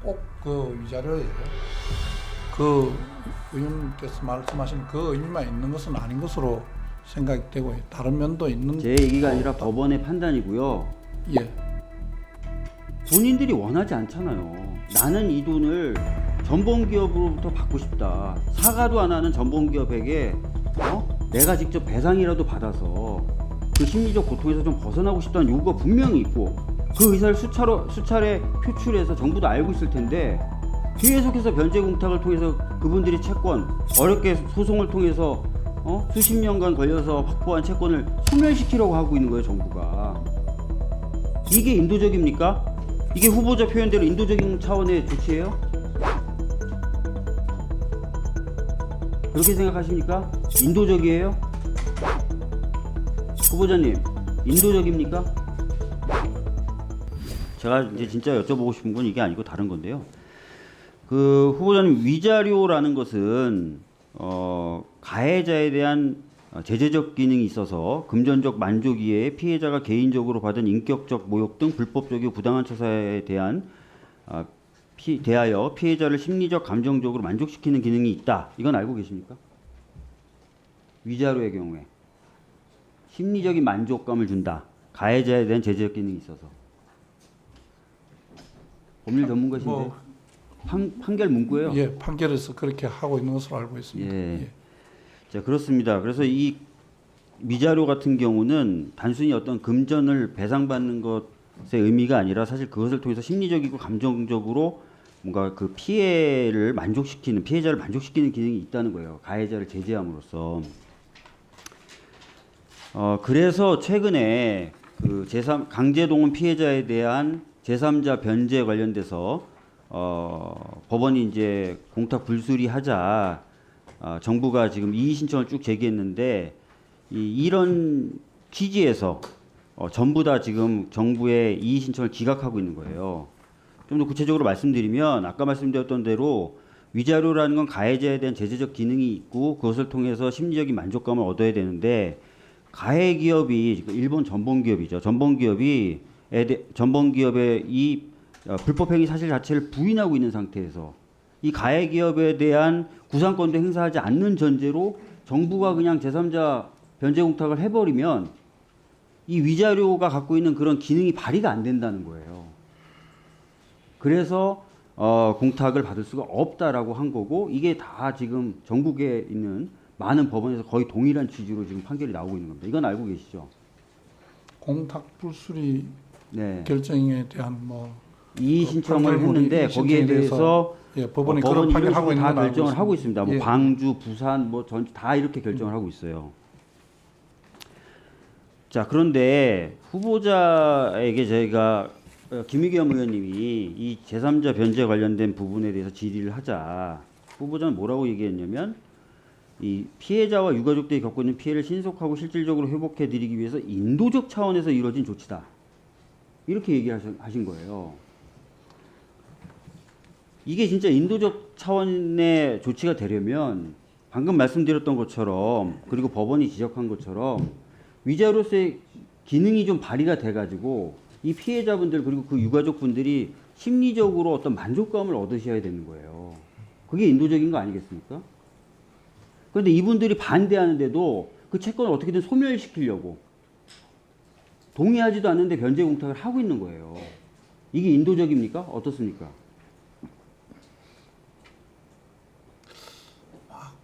꼭 그 위자료에 그 의원님께서 말씀하신 그 의미만 있는 것은 아닌 것으로 생각이 되고요. 다른 면도 있는. 제 얘기가 아니라 법원의 판단이고요. 예. 본인들이 원하지 않잖아요. 나는 이 돈을 전범기업으로부터 받고 싶다. 사과도 안 하는 전범기업에게 내가 직접 배상이라도 받아서 그 심리적 고통에서 좀 벗어나고 싶다는 요구가 분명히 있고 그 의사를 수차례 표출해서 정부도 알고 있을 텐데 계속해서 변제 공탁을 통해서 그분들이 채권 어렵게 소송을 통해서 수십 년간 걸려서 확보한 채권을 소멸시키려고 하고 있는 거예요, 정부가. 이게 인도적입니까? 이게 후보자 표현대로 인도적인 차원의 조치예요? 그렇게 생각하십니까? 인도적이에요? 후보자님, 인도적입니까? 제가 이제 진짜 여쭤보고 싶은 건 이게 아니고 다른 건데요. 그 후보자님, 위자료라는 것은 가해자에 대한 제재적 기능이 있어서 금전적 만족 이외에 피해자가 개인적으로 받은 인격적 모욕 등 불법적이고 부당한 처사에 대한 대하여 피해자를 심리적 감정적으로 만족시키는 기능이 있다. 이건 알고 계십니까? 위자료의 경우에 심리적인 만족감을 준다. 가해자에 대한 제재적 기능이 있어서. 법률 전문가신데 판결 문구예요. 예, 판결에서 그렇게 하고 있는 것으로 알고 있습니다. 예. 예. 자, 그렇습니다. 그래서 이 위자료 같은 경우는 단순히 어떤 금전을 배상받는 것의 의미가 아니라 사실 그것을 통해서 심리적이고 감정적으로 뭔가 그 피해자를 만족시키는 기능이 있다는 거예요. 가해자를 제재함으로써. 그래서 최근에 그 강제동원 피해자에 대한 제3자 변제 관련돼서 법원이 이제 공탁 불수리하자 정부가 지금 이의 신청을 쭉 제기했는데 이런 취지에서 전부 다 지금 정부의 이의 신청을 기각하고 있는 거예요. 좀 더 구체적으로 말씀드리면 아까 말씀드렸던 대로 위자료라는 건 가해자에 대한 제재적 기능이 있고 그것을 통해서 심리적인 만족감을 얻어야 되는데 가해 기업이 일본 전범기업이죠. 전범기업의 이 불법 행위 사실 자체를 부인하고 있는 상태에서 이 가해 기업에 대한 구상권도 행사하지 않는 전제로 정부가 그냥 제3자 변제 공탁을 해버리면 이 위자료가 갖고 있는 그런 기능이 발휘가 안 된다는 거예요. 그래서 공탁을 받을 수가 없다라고 한 거고 이게 다 지금 전국에 있는 많은 법원에서 거의 동일한 취지로 지금 판결이 나오고 있는 겁니다. 이건 알고 계시죠? 공탁 불수리 네. 결정에 대한 이의 신청을 했는데 거기에 대해서 예, 법원이 그런 판결하고 있는 다 건 알고 결정을 하고 있습니다. 뭐 예. 광주, 부산, 뭐 전주 다 이렇게 결정을 하고 있어요. 자, 그런데 후보자에게 저희가 김의겸 의원님이 이 제3자 변제 관련된 부분에 대해서 질의를 하자 후보자는 뭐라고 얘기했냐면 이 피해자와 유가족들이 겪고 있는 피해를 신속하고 실질적으로 회복해드리기 위해서 인도적 차원에서 이루어진 조치다. 이렇게 얘기하신 거예요. 이게 진짜 인도적 차원의 조치가 되려면 방금 말씀드렸던 것처럼 그리고 법원이 지적한 것처럼 위자료세의 기능이 좀 발휘가 돼가지고 이 피해자분들 그리고 그 유가족분들이 심리적으로 어떤 만족감을 얻으셔야 되는 거예요. 그게 인도적인 거 아니겠습니까? 그런데 이분들이 반대하는데도 그 채권을 어떻게든 소멸시키려고 동의하지도 않는데 변제 공탁을 하고 있는 거예요. 이게 인도적입니까? 어떻습니까?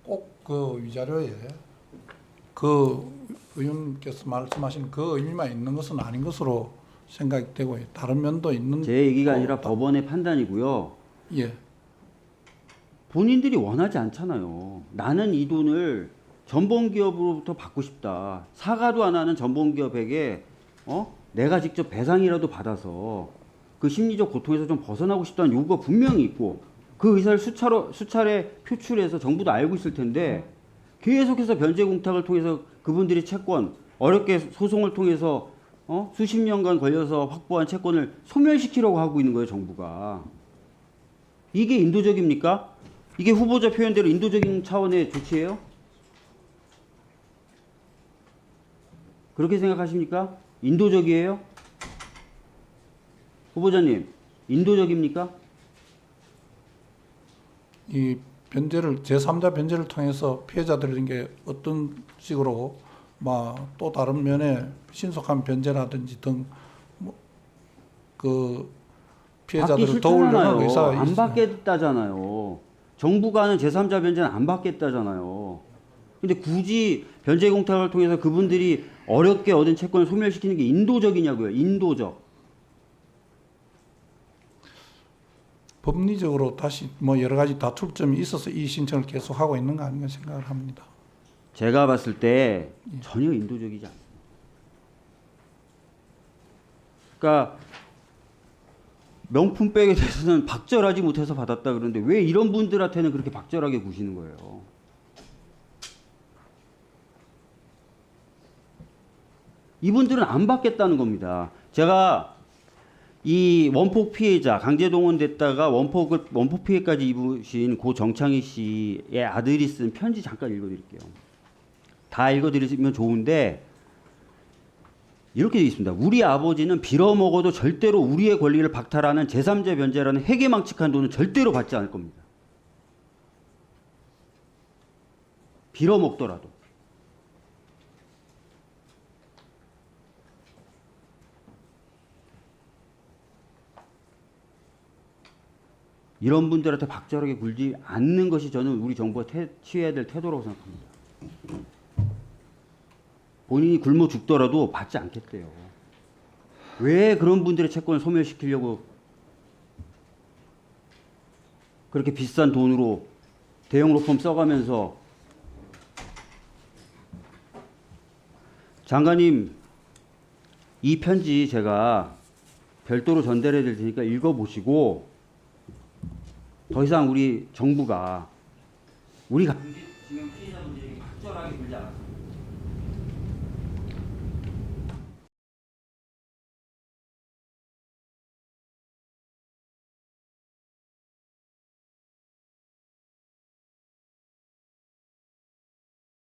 꼭 그 위자료에 그 의원님께서 말씀하신 그 의미만 있는 것은 아닌 것으로 생각이 되고요. 다른 면도 있는. 제 얘기가 아니라 법원의 판단이고요. 예. 본인들이 원하지 않잖아요. 나는 이 돈을 전범기업으로부터 받고 싶다. 사과도 안 하는 전범기업에게 내가 직접 배상이라도 받아서 그 심리적 고통에서 좀 벗어나고 싶다는 요구가 분명히 있고 그 의사를 수차례 표출해서 정부도 알고 있을 텐데 계속해서 변제 공탁을 통해서 그분들이 채권 어렵게 소송을 통해서 수십 년간 걸려서 확보한 채권을 소멸시키려고 하고 있는 거예요, 정부가. 이게 인도적입니까? 이게 후보자 표현대로 인도적인 차원의 조치예요? 그렇게 생각하십니까? 인도적이에요? 후보자님, 인도적입니까? 이 변제를 제3자 변제를 통해서 피해자들에게 어떤 식으로 막 또 다른 면에 신속한 변제라든지 등 그 받기 피해자들을 도우려는 싫잖아요. 의사가 안 있어요. 받겠다잖아요. 정부가 하는 제3자 변제는 안 받겠다잖아요. 근데 굳이 변제 공탁을 통해서 그분들이 어렵게 얻은 채권을 소멸시키는 게 인도적이냐고요. 인도적. 법리적으로 다시 뭐 여러 가지 다툴 점이 있어서 이 신청을 계속하고 있는 거 아닌가 생각을 합니다. 제가 봤을 때 전혀 인도적이지 않습니다. 그러니까 명품백에 대해서는 박절하지 못해서 받았다 그러는데 왜 이런 분들한테는 그렇게 박절하게 구시는 거예요? 이분들은 안 받겠다는 겁니다. 제가 이 원폭 피해자 강제동원됐다가 원폭 피해까지 입으신 고 정창희 씨의 아들이 쓴 편지 잠깐 읽어드릴게요. 다 읽어드리면 좋은데 이렇게 되어 있습니다. 우리 아버지는 빌어먹어도 절대로 우리의 권리를 박탈하는 제3자 변제라는 회계망측한 돈은 절대로 받지 않을 겁니다. 빌어먹더라도. 이런 분들한테 박절하게 굴지 않는 것이 저는 우리 정부가 취해야 될 태도라고 생각합니다. 본인이 굶어 죽더라도 받지 않겠대요. 왜 그런 분들의 채권을 소멸시키려고 그렇게 비싼 돈으로 대형 로펌 써가면서. 장관님, 이 편지 제가 별도로 전달해 드릴 테니까 읽어보시고 더 이상 우리 정부가 우리 지금 피해자분들에게 박절하게 굴지 않았습니다.